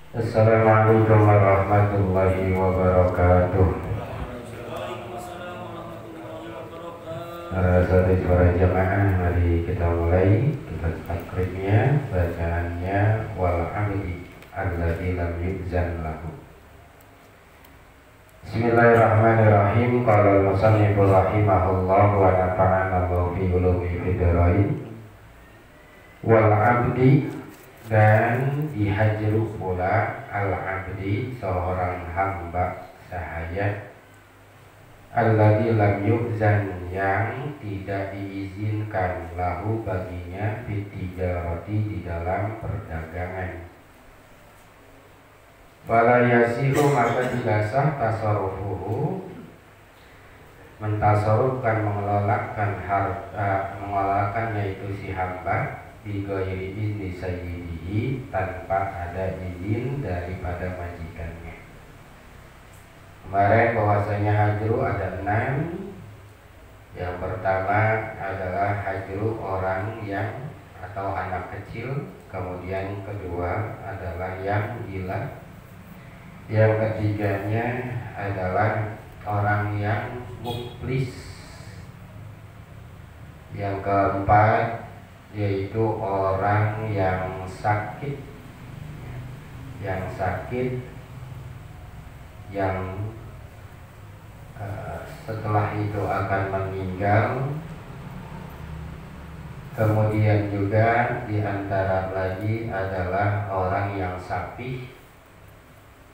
Assalamualaikum warahmatullahi wabarakatuh. Para sahabat para jamaah, mari kita mulai kita takribnya, bacaannya wal amri alladzi lam yuzan lahu. Bismillahirrahmanirrahim. Qala al-musannif rahimahullah wa nafa'ana Allahu fi ulumi fidrain. Wal abdi, dan dihajru pula al-abdi seorang hamba sahaya, alladzi lam yu'zan yang tidak diizinkan lahu baginya fitijarati di dalam perdagangan. Fala yasihu, maka tidak sah tasarrufuhu, mentasarrufkan, mengelolakan harta, mengelolakan yaitu si hamba bi ghairi izni sayyidihi, tanpa ada izin daripada majikannya. Kemarin bahwasanya hajru ada 6. Yang pertama adalah hajru orang yang atau anak kecil, kemudian kedua adalah yang gila, yang ketiganya adalah orang yang muflis, yang keempat yaitu orang yang sakit, yang setelah itu akan meninggal. Kemudian juga diantara lagi adalah orang yang sapih,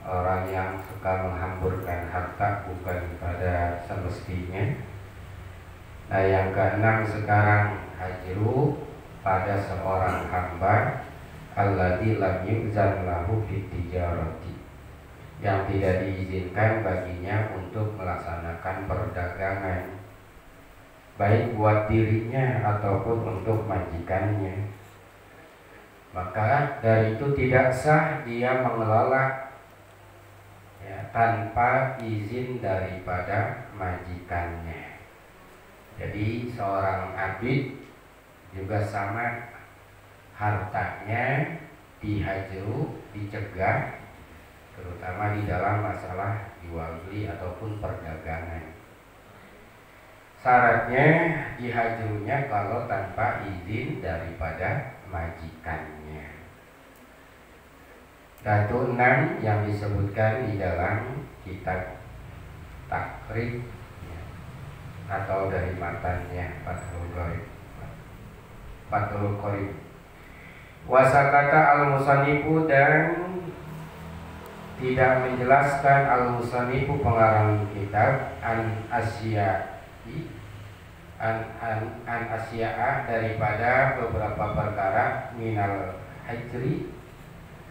orang yang suka menghamburkan harta bukan pada semestinya. Nah, yang keenam sekarang hajru pada seorang hamba alladzi lam yuzan lahu fit tijarati, yang tidak diizinkan baginya untuk melaksanakan perdagangan, baik buat dirinya ataupun untuk majikannya. Maka dari itu tidak sah dia mengelola tanpa izin daripada majikannya. Jadi seorang abid juga sama, hartanya dihajru, dicegah, terutama di dalam masalah jual beli ataupun perdagangan. Syaratnya dihajrunya kalau tanpa izin daripada majikannya. Datu 6 yang disebutkan di dalam kitab takrib atau dari matanya Fathul Qorib. Wasakata al-musannifu, dan tidak menjelaskan al-musannifu pengarang kitab an asya'a daripada beberapa perkara minal hajri,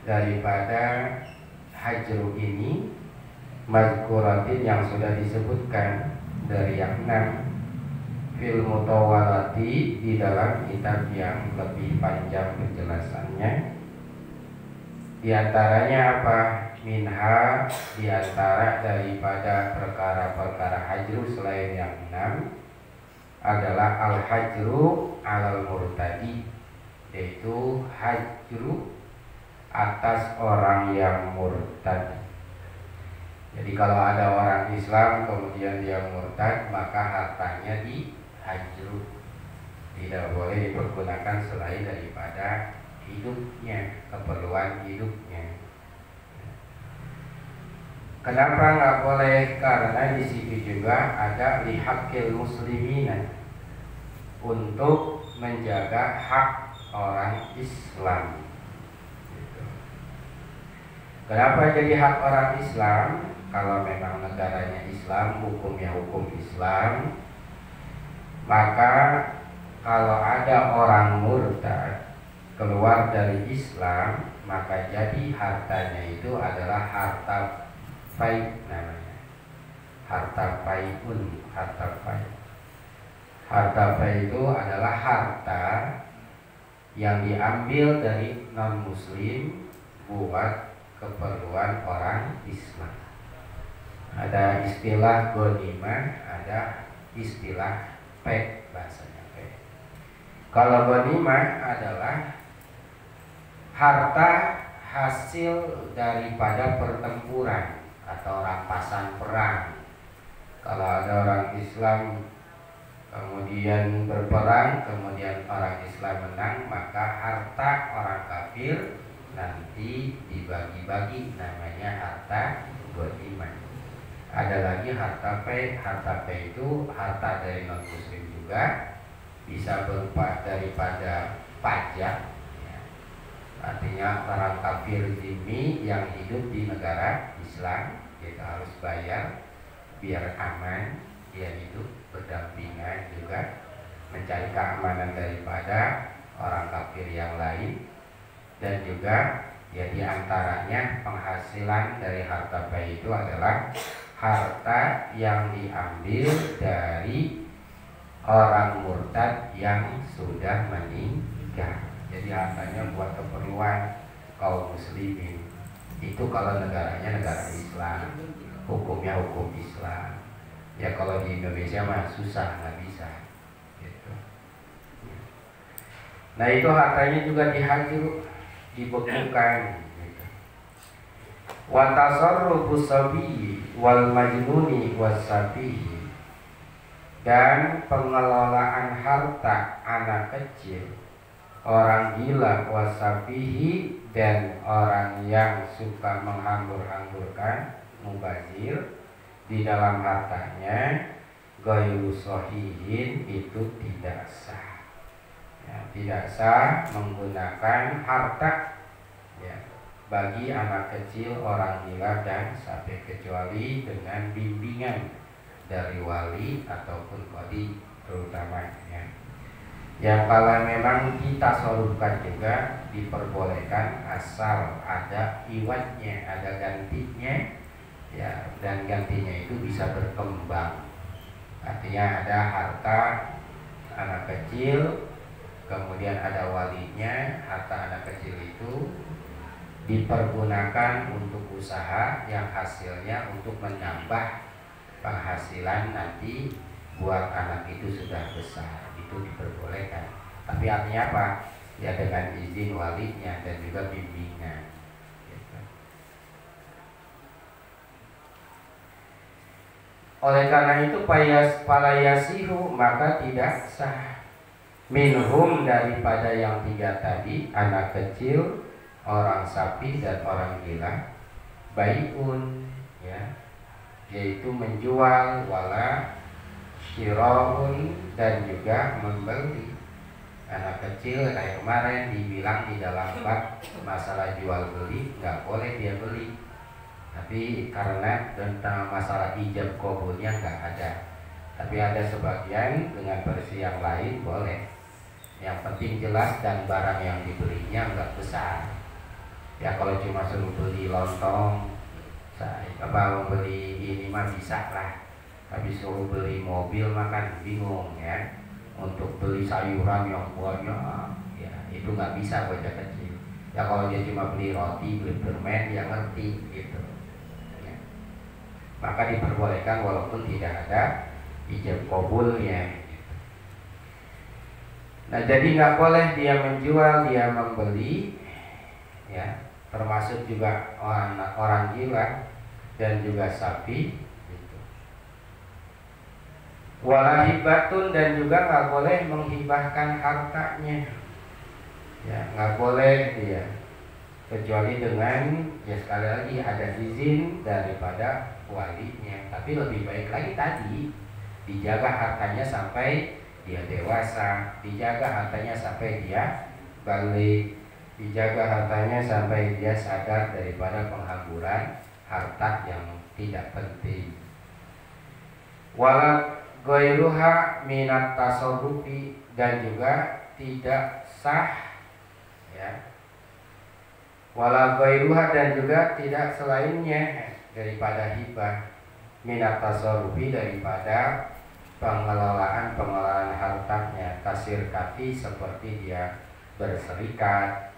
daripada hajru ini, mazkuratin yang sudah disebutkan dari yang 6 fil mutawalati, di dalam kitab yang lebih panjang penjelasannya. Di antaranya apa? Minha, di antara daripada perkara-perkara hajru selain yang 6 adalah al-hajru alal murtadi, yaitu hajru atas orang yang murtad. Jadi kalau ada orang Islam kemudian dia murtad, maka hartanya dihajru, tidak boleh dipergunakan selain daripada hidupnya, keperluan hidupnya. Kenapa nggak boleh? Karena di situ juga ada lihaqil muslimina, untuk menjaga hak orang Islam. Kenapa jadi hak orang Islam? Kalau memang negaranya Islam, hukumnya hukum Islam, maka kalau ada orang murtad keluar dari Islam, maka jadi hartanya itu adalah harta fai, namanya harta faiun, harta fai. Harta fai itu adalah harta yang diambil dari non muslim buat keperluan orang Islam. Ada istilah ghanimah, ada istilah pek, bahasanya pek. Kalau ghanimah adalah harta hasil daripada pertempuran atau rampasan perang. Kalau ada orang Islam kemudian berperang, kemudian orang Islam menang, maka harta orang kafir nanti dibagi-bagi, namanya harta ghanimah. Ada lagi harta pay. Harta pay itu harta dari non muslim juga, bisa berupa daripada pajak ya. Artinya orang kafir zimmi yang hidup di negara Islam, kita harus bayar biar aman, dia hidup berdampingan juga, mencari keamanan daripada orang kafir yang lain. Dan juga ya diantaranya penghasilan dari harta pay itu adalah harta yang diambil dari orang murtad yang sudah meninggal. Jadi hartanya buat keperluan kaum muslimin. Itu kalau negaranya negara Islam, hukumnya hukum Islam. Ya kalau di Indonesia mah susah, nggak bisa gitu. Nah itu hartanya juga dihajur, dibekukan. Wa tasarrufu sabi wal majnuni wasafihi, dan pengelolaan harta anak kecil, orang gila, wasafihi, dan orang yang suka menghambur-hamburkan, mubazir di dalam hartanya, ghairu shahihin, itu tidak sah ya, tidak sah menggunakan harta ya bagi anak kecil, orang gila, dan sapi, kecuali dengan bimbingan dari wali ataupun qadi terutamanya. Yang kalau memang kita sorupkan juga diperbolehkan asal ada iwatnya, ada gantinya ya, dan gantinya itu bisa berkembang. Artinya ada harta anak kecil, kemudian ada walinya, harta anak kecil itu dipergunakan untuk usaha yang hasilnya untuk menambah penghasilan nanti buat anak itu sudah besar, itu diperbolehkan. Tapi artinya apa? Ya dengan izin walinya dan juga bimbingan gitu. Oleh karena itu palayasihu, maka tidak sah minhum, daripada yang tiga tadi, anak kecil, orang sapi, dan orang gila, bai'un ya, yaitu menjual, wala syiraun, dan juga membeli. Anak kecil kayak kemarin dibilang di dalam bab masalah jual beli nggak boleh dia beli, tapi karena tentang masalah ijab qabulnya nggak ada. Tapi ada sebagian dengan versi yang lain boleh. Yang penting jelas dan barang yang dibelinya nggak besar. Ya kalau cuma suruh beli lontong, beli ini mah bisa lah. Tapi suruh beli mobil makan bingung ya. Untuk beli sayuran yang banyak, ya itu nggak bisa bocah kecil. Ya kalau dia cuma beli roti, beli permen, dia ngerti gitu. Ya. Maka diperbolehkan walaupun tidak ada ijab qabulnya. Nah jadi nggak boleh dia menjual, dia membeli ya, termasuk juga orang gila dan juga sapi gitu. Wala hibatun, dan juga nggak boleh menghibahkan hartanya ya, nggak boleh dia, kecuali dengan ya sekali lagi ada izin daripada walinya. Tapi lebih baik lagi tadi dijaga hartanya sampai dia dewasa, dijaga hartanya sampai dia balik, dijaga hartanya sampai dia sadar daripada penghamburan harta yang tidak penting. Wala ghairuha minat tasarrufi, dan juga tidak sah ya. Wala ghairuha, dan juga tidak selainnya daripada hibah, minat tasarrufi, daripada pengelolaan hartanya, kasir kati, seperti dia berserikat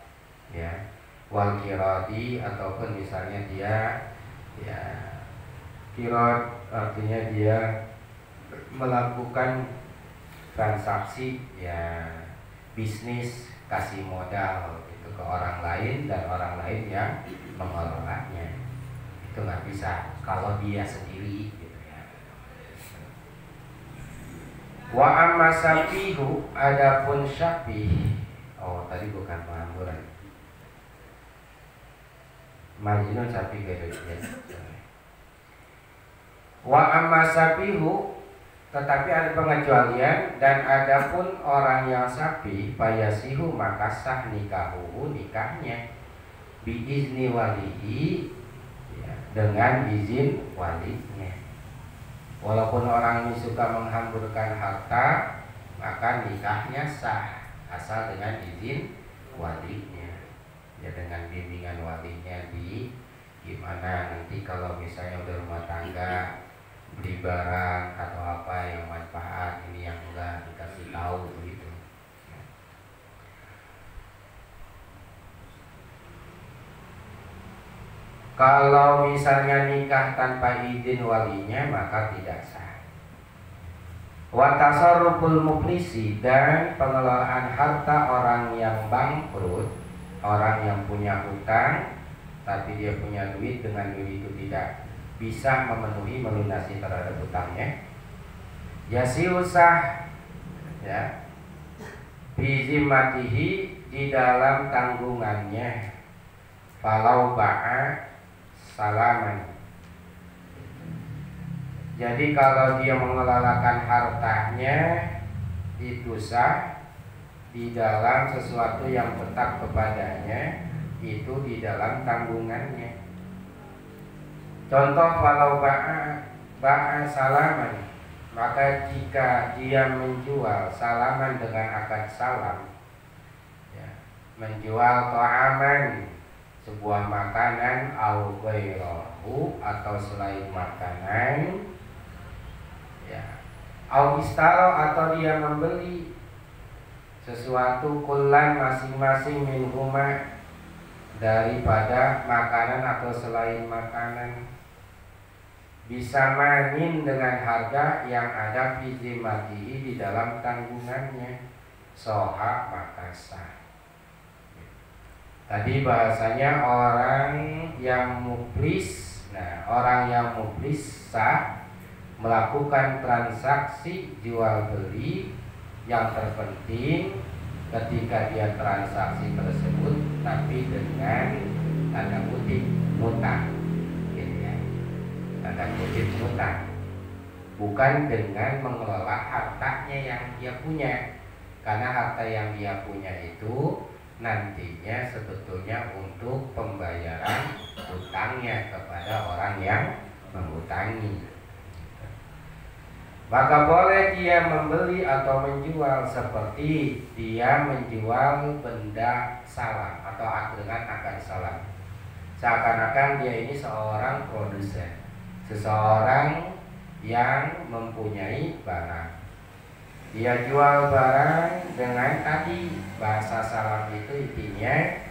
ya, wal kiradi, ataupun misalnya dia ya kirad, artinya dia melakukan transaksi ya, bisnis kasih modal gitu. itu ke orang lain dan orang lain yang mengelolanya. Itu nggak bisa kalau dia sendiri gitu ya. Wa amma safihu, adapun syafih, oh tadi bukan pengangguran, Majnun sapi beda. Wa amma safihu, tetapi ada pengecualian, dan adapun orang yang sapi fayasihu, maka sah nikahuhu, nikahnya biizni walihi, ya, dengan izin walinya. Walaupun orang ini suka menghamburkan harta, maka nikahnya sah asal dengan izin walinya, ya, dengan bimbingan walinya di gimana nanti kalau misalnya udah rumah tangga, beli barang atau apa yang manfaat, ini yang enggak dikasih tahu begitu. Kalau misalnya nikah tanpa izin walinya, maka tidak sah. Wa tasarruful muflisi, dan pengelolaan harta orang yang bangkrut, orang yang punya hutang tapi dia punya duit, dengan duit itu tidak bisa memenuhi, melunasi terhadap hutangnya, yasiusah, ya, bizimatihi, di dalam tanggungannya, falau ba'a salaman. Jadi kalau dia mengelolakan hartanya itu sah di dalam sesuatu yang tetap kepadanya, itu di dalam tanggungannya. Contoh, kalau ba'a salaman, maka jika dia menjual salaman dengan akad salam, ya, menjual ta'aman, sebuah makanan, au ghairahu, atau selain makanan, ya, au istaro, atau dia membeli sesuatu, kullan, masing-masing, minhuma, daripada makanan atau selain makanan, bisa manin, dengan harga yang ada fi zimmatihi, di dalam tanggungannya, soha, maka sah. Tadi bahasanya orang yang muflis. Nah, orang yang muflis sah melakukan transaksi jual beli. Yang terpenting ketika dia transaksi tersebut tapi dengan tanda kutip mutah, gitu ya. Tanda kutip mutah, bukan dengan mengelola hartanya yang dia punya, karena harta yang dia punya itu nantinya sebetulnya untuk pembayaran hutangnya kepada orang yang menghutangi. Maka boleh dia membeli atau menjual, seperti dia menjual benda salam atau dengan akad salam. Seakan-akan dia ini seorang produsen, seseorang yang mempunyai barang. Dia jual barang dengan tadi bahasa salam itu intinya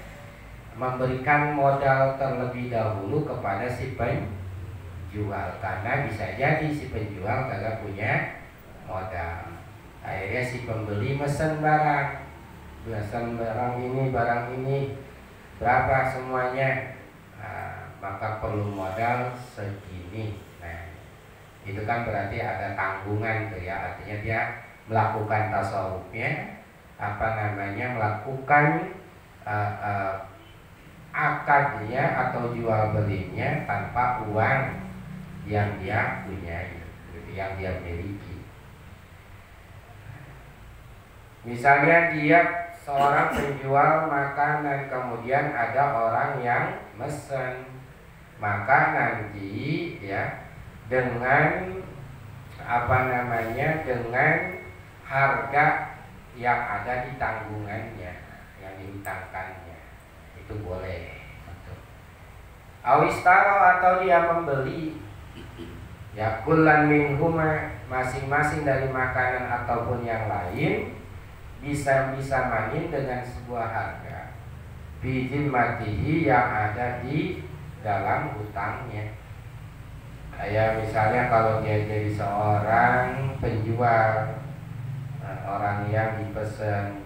memberikan modal terlebih dahulu kepada si penjual, karena bisa jadi si penjual kagak punya modal. Akhirnya si pembeli mesen barang, barang ini berapa semuanya, maka perlu modal segini. Nah, itu kan berarti ada tanggungan tuh ya, artinya dia melakukan tasawufnya, melakukan akadnya atau jual belinya tanpa uang yang dia punya, yang dia miliki. Misalnya dia seorang penjual makanan, kemudian ada orang yang mesen, maka nanti ya dengan dengan harga yang ada di tanggungannya, yang dihutangkannya, itu boleh. Awistaro, atau dia membeli, ya, kullan minhuma, masing-masing dari makanan ataupun yang lain, bisa manin dengan sebuah harga bijin matihi, yang ada di dalam hutangnya. Kayak misalnya kalau dia jadi seorang penjual, orang yang dipesan,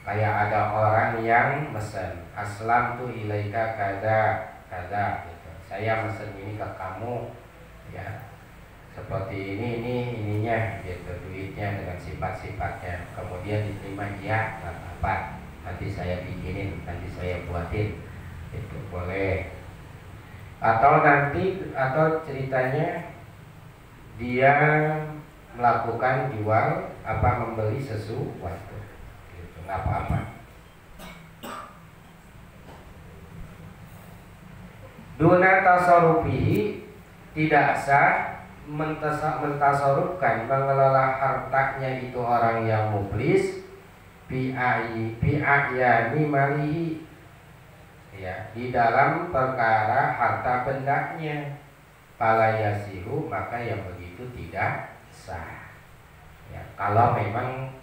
Kayak ada orang yang mesen, aslam tuh ilaika kada kada gitu. Saya mesen ini ke kamu, ya seperti ini ininya gitu, duitnya dengan sifat-sifatnya. Kemudian diterima, ya nggak apa-apa, nanti saya bikinin, nanti saya buatin, itu boleh. Atau ceritanya dia melakukan jual membeli sesuatu, gitu, nggak apa-apa. Duna tasarufihi, tidak sah mentasarufkan, mengelola hartanya itu orang yang muflis bi'ayani malihi, ya, di dalam perkara harta bendanya, falayasihu, maka yang begitu tidak sah. Ya, kalau memang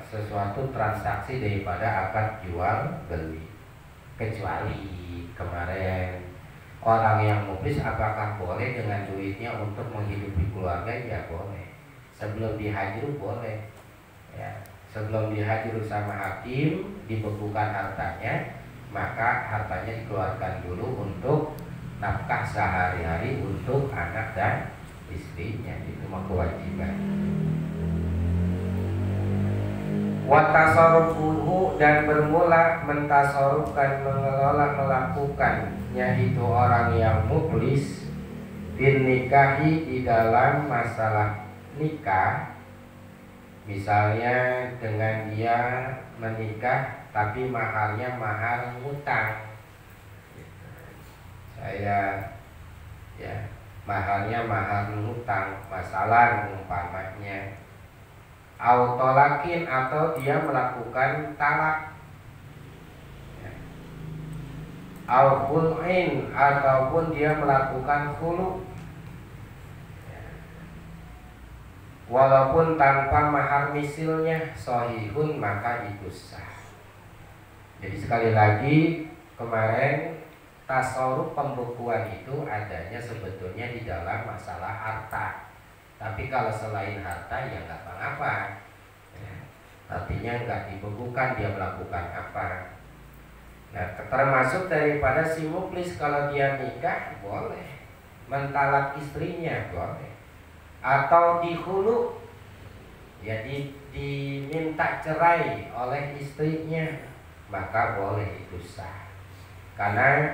sesuatu transaksi daripada akad jual beli, kecuali kemarin orang yang muflis apakah boleh dengan duitnya untuk menghidupi keluarga? Ya boleh. Sebelum dihajru boleh, ya. Sebelum dihajru sama hakim dibekukan hartanya, maka hartanya dikeluarkan dulu untuk nafkah sehari-hari untuk anak dan istrinya. Itu mah kewajiban. Watasarufuhu, dan bermula mentasarufkan, mengelola, melakukannya itu orang yang muflis bin nikahi, di dalam masalah nikah. Misalnya dengan dia menikah tapi maharnya mahar ngutang, maharnya mahar ngutang, masalah umpamanya autolakin, atau dia melakukan talak, khul'in, ataupun dia melakukan khulu, walaupun tanpa mahar misilnya, sahihun, maka itu sah. Jadi sekali lagi, kemarin tasarruf pembekuan itu adanya sebetulnya di dalam masalah harta. Tapi kalau selain harta ya nggak apa-apa, ya, artinya nggak dibekukan, dia melakukan apa. Nah, termasuk daripada si muflis, kalau dia nikah boleh mentalak istrinya, boleh, atau dihulu, ya diminta cerai oleh istrinya, maka boleh, itu sah. Karena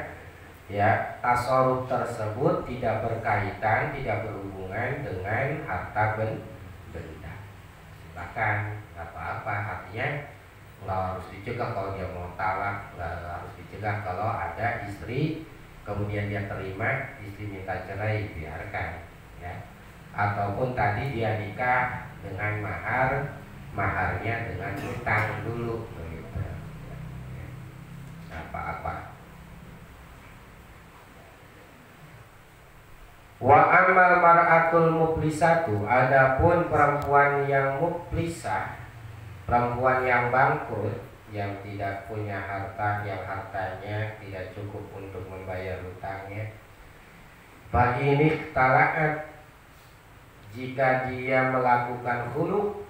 ya tasarruf tersebut tidak berkaitan, tidak berhubungan dengan harta benda. Silakan, nggak apa-apa. Artinya nggak harus dicegah kalau dia mau talak, nggak harus dicegah kalau ada istri kemudian dia terima, istri minta cerai, biarkan, ya. Ataupun tadi dia nikah dengan maharnya dengan utang dulu, begitu. Apa-apa. Wa amal mar'atul muflisatu, adapun perempuan yang muflisah, perempuan yang bangkrut, yang tidak punya harta, yang hartanya tidak cukup untuk membayar hutangnya, bagi ini talaat, jika dia melakukan khulu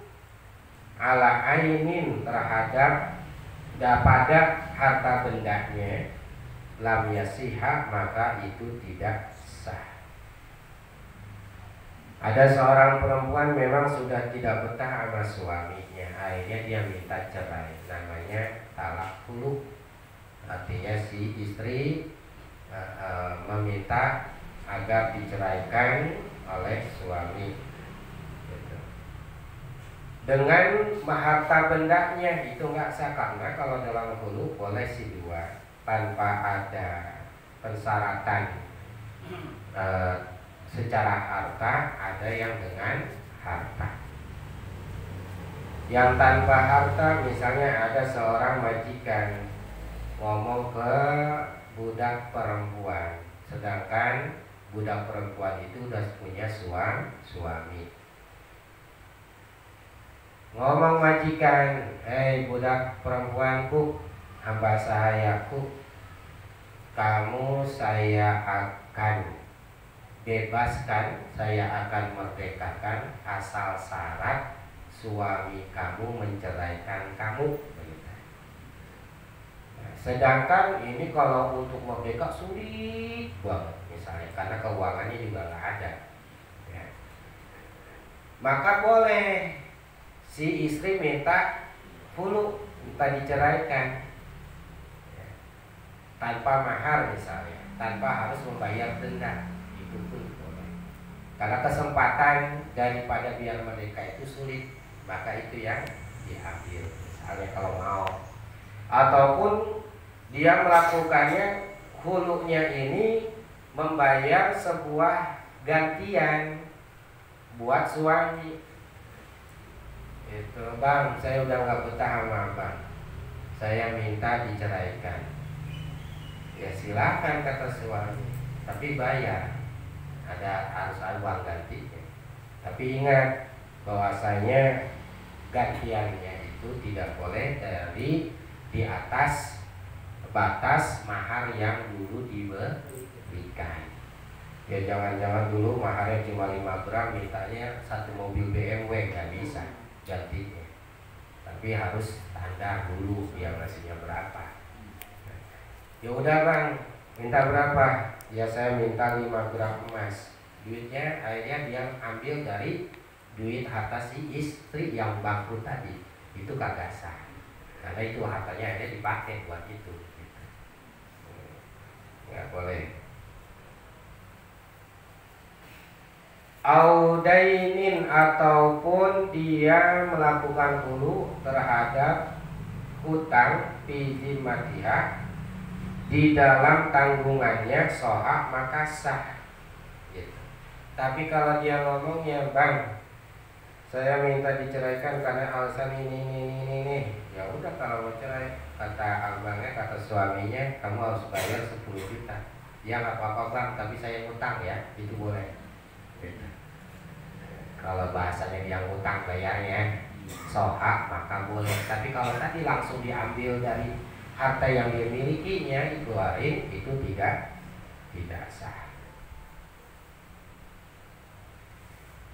ala ainin, terhadap pada harta bendanya, lam yasihah, maka itu tidak sah. Ada seorang perempuan memang sudah tidak betah sama suaminya, akhirnya dia minta cerai, namanya talak khulu. Artinya si istri meminta agar diceraikan oleh suami, gitu. Dengan harta bendanya itu nggak sah, karena kalau dalam khulu boleh si dua tanpa ada persyaratan secara harta, ada yang dengan harta. Yang tanpa harta, misalnya ada seorang majikan ngomong ke budak perempuan, sedangkan budak perempuan itu udah punya suami. Ngomong majikan, budak perempuanku, hamba sahayaku, kamu saya akan bebaskan, saya akan merdekakan asal syarat suami kamu menceraikan kamu. Nah, sedangkan ini kalau untuk merdeka sulit banget misalnya karena keuangannya juga nggak ada. Ya. Maka boleh si istri minta hulu, minta diceraikan ya. Tanpa mahar misalnya, tanpa harus membayar denda, itu pun boleh. Karena kesempatan daripada biar merdeka itu sulit, maka itu yang diambil. Misalnya kalau mau, ataupun dia melakukannya hulunya ini membayar sebuah gantian buat suami. Itu bang, saya udah nggak betah sama abang, saya minta diceraikan. Ya silakan kata suami, tapi bayar, harus ada uang gantinya. Tapi ingat bahwasanya gantiannya itu tidak boleh dari di atas batas mahar yang dulu diberikan. Ya jangan-jangan dulu maharnya cuma 5 gram, mintanya 1 mobil BMW, nggak bisa gantinya. Tapi harus standar dulu yang ngasihnya berapa. Ya udah bang, minta berapa? Ya saya minta 5 gram emas. Duitnya akhirnya dia ambil dari duit harta si istri yang bangkrut tadi. Itu kagak sah. Karena itu hartanya akhirnya dipakai buat itu. Nggak boleh. Audainin ataupun dia melakukan hulu terhadap hutang pinjam matiha di dalam tanggungannya sohak maka sah gitu. Tapi kalau dia ngomongnya bang, saya minta diceraikan karena alasan ini, ya udah kalau mau cerai, kata abangnya, kata suaminya, kamu harus bayar 10 juta. Ya nggak apa-apa bang, tapi saya ngutang ya, itu boleh gitu. Kalau bahasanya dia ngutang bayarnya sohak maka boleh. Tapi kalau tadi langsung diambil dari harta yang dia milikinya dikeluarin, itu tidak sah.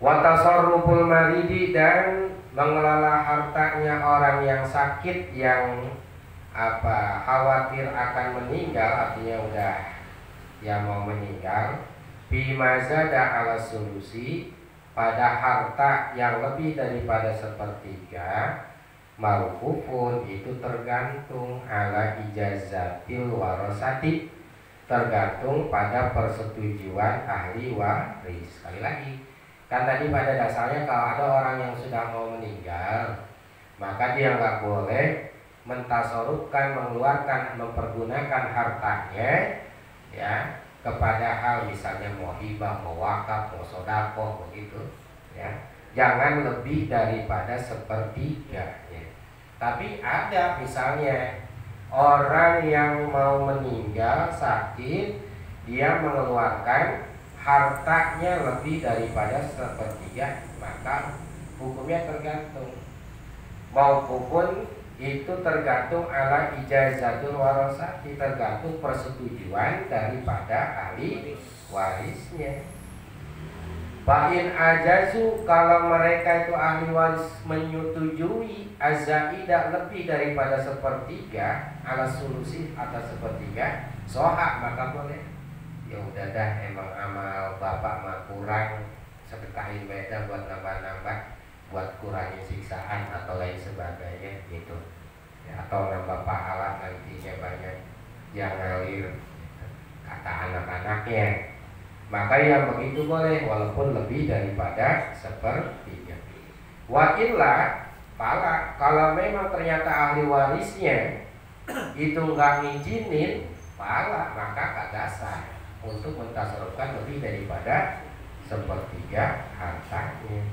Watasarruful maridi, dan mengelola hartanya orang yang sakit, yang khawatir akan meninggal, artinya udah yang mau meninggal. Bimazada ala solusi, pada harta yang lebih daripada sepertiga. Mauqufun, itu tergantung ala ijazatil warasati, tergantung pada persetujuan ahli waris. Sekali lagi, kan tadi pada dasarnya kalau ada orang yang sudah mau meninggal, maka dia nggak boleh mentasarufkan, mengeluarkan, mempergunakan hartanya ya kepada hal misalnya mau hibah, mau wakaf, mau sedekah begitu ya. Jangan lebih daripada sepertiga ya. Tapi ada misalnya orang yang mau meninggal sakit, dia mengeluarkan hartanya lebih daripada sepertiga, maka hukumnya tergantung. Maupun itu tergantung ala ijazatul warasati, tergantung persetujuan daripada ahli warisnya. Fa'in ajazu, kalau mereka itu ahli waris menyetujui azaidah lebih daripada sepertiga, ala solusi atas sepertiga, sohak maka boleh. Ya udah dah, emang amal bapak mah kurang, sedekahin beda buat nambah-nambah, buat kurangin siksaan atau lain sebagainya gitu ya, atau nambah pahala nantinya banyak yang ngalir kata anak-anaknya, maka yang begitu boleh walaupun lebih daripada sepertiga. Wa illa pala, kalau memang ternyata ahli warisnya itu nggak ngizinin pala, maka kagak sah untuk mentasarufkan lebih daripada sepertiga hartanya.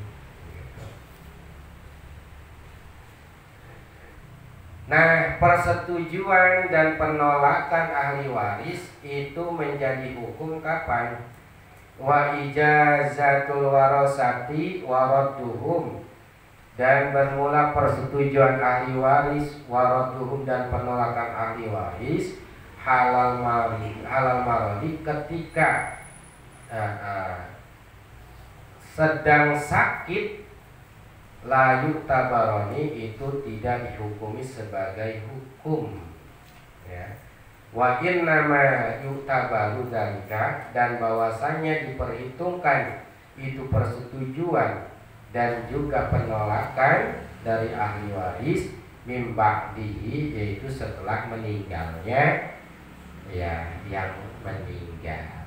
Nah, persetujuan dan penolakan ahli waris itu menjadi hukum kapan? Wa ijazatul warasati waradduhum, dan bermula persetujuan ahli waris, waradduhum, dan penolakan ahli waris halal marodi ketika sedang sakit la yuktabaroni itu tidak dihukumi sebagai hukum, ya. Wa innama yuktabaru dzalika, dan bahwasanya diperhitungkan itu persetujuan dan juga penolakan dari ahli waris mim ba'dihi, yaitu setelah meninggalnya ya yang meninggal.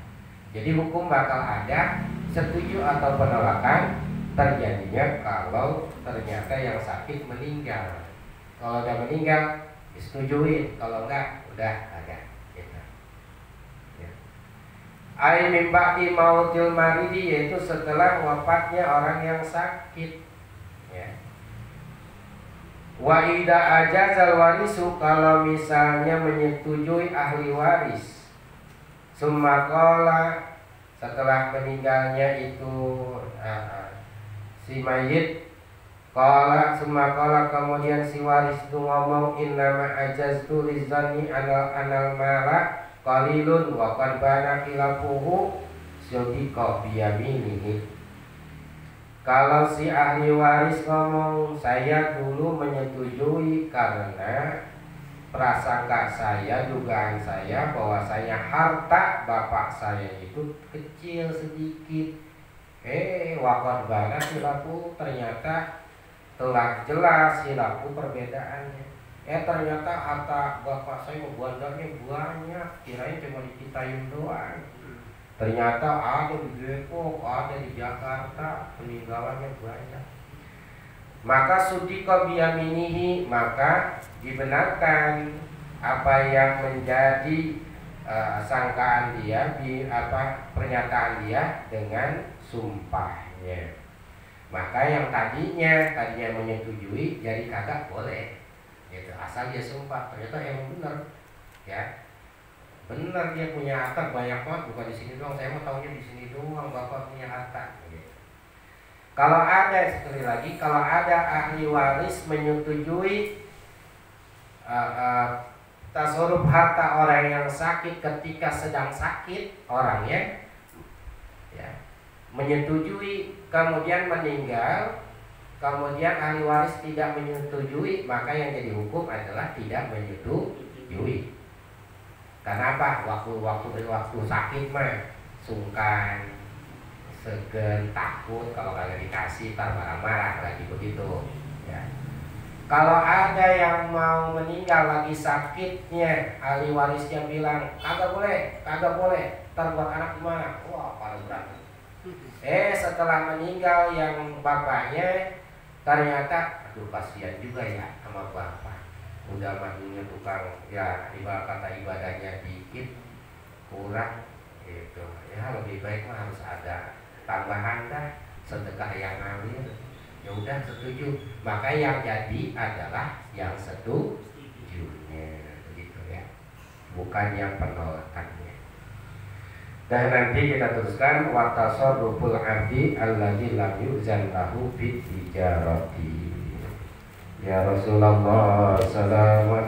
Jadi hukum bakal ada setuju atau penolakan terjadinya kalau ternyata yang sakit meninggal. Kalau udah meninggal disetujuin, kalau enggak udah ada gitu. Ya. Ai mim ba'di mautil maridi, yaitu setelah wafatnya orang yang sakit, ya. Wa idza ajazal warisu, kalau misalnya menyetujui ahli waris, summa qala, setelah meninggalnya itu si mayit, qala summa qala, kemudian si waris itu ngomong, innama ajaztu lizanni anal mala qalilun wa qad bana khilafuhu sadiqa biyaminihi. Kalau si ahli waris ngomong, saya dulu menyetujui karena prasangka saya, dugaan saya bahwasanya harta bapak saya itu kecil sedikit. Waqad bana khilafu, ternyata telah jelas khilafu perbedaannya. Ternyata harta bapak saya bandanya banyak, kirain cuma di Citayam doang. Ternyata ada di Depok, ada di Jakarta, peninggalannya banyak. Maka sudika biyaminihi, maka dibenarkan apa yang menjadi sangkaan dia, pernyataan dia dengan sumpahnya. Maka yang tadinya menyetujui jadi kagak boleh, gitu. Asal dia sumpah, ternyata emang benar, ya. Benar dia punya harta banyak banget, bukan di sini doang. Saya mau tahunya di sini doang bapak punya harta. Gitu. Kalau ada, sekali lagi, kalau ada ahli waris menyetujui tasarruf harta orang yang sakit ketika sedang sakit orangnya, ya, menyetujui kemudian meninggal, kemudian ahli waris tidak menyetujui, maka yang jadi hukum adalah tidak menyetujui. Karena apa? Waktu sakit mah sungkan, segen, takut, kalau kagak dikasih tar marah-marah lagi begitu, ya. Kalau ada yang mau meninggal lagi sakitnya, ahli warisnya bilang kagak boleh, tar buat anak gimana? Wah, paling berat. Setelah meninggal yang bapaknya, ternyata aduh kasihan juga ya sama bapak. Udah majunya tukang, ya ibarat kata ibadahnya dikit, kurang gitu. Ya lebih baik mah harus ada tambahan dah, sedekah yang ngalir. Ya udah setuju. Maka yang jadi adalah yang setujunya, begitu ya. Bukan yang penolakannya. Dan nanti kita teruskan wa tasarruful abdi alladzi lam yuzan lahu fi tijarati. Ya Rasulullah sallallahu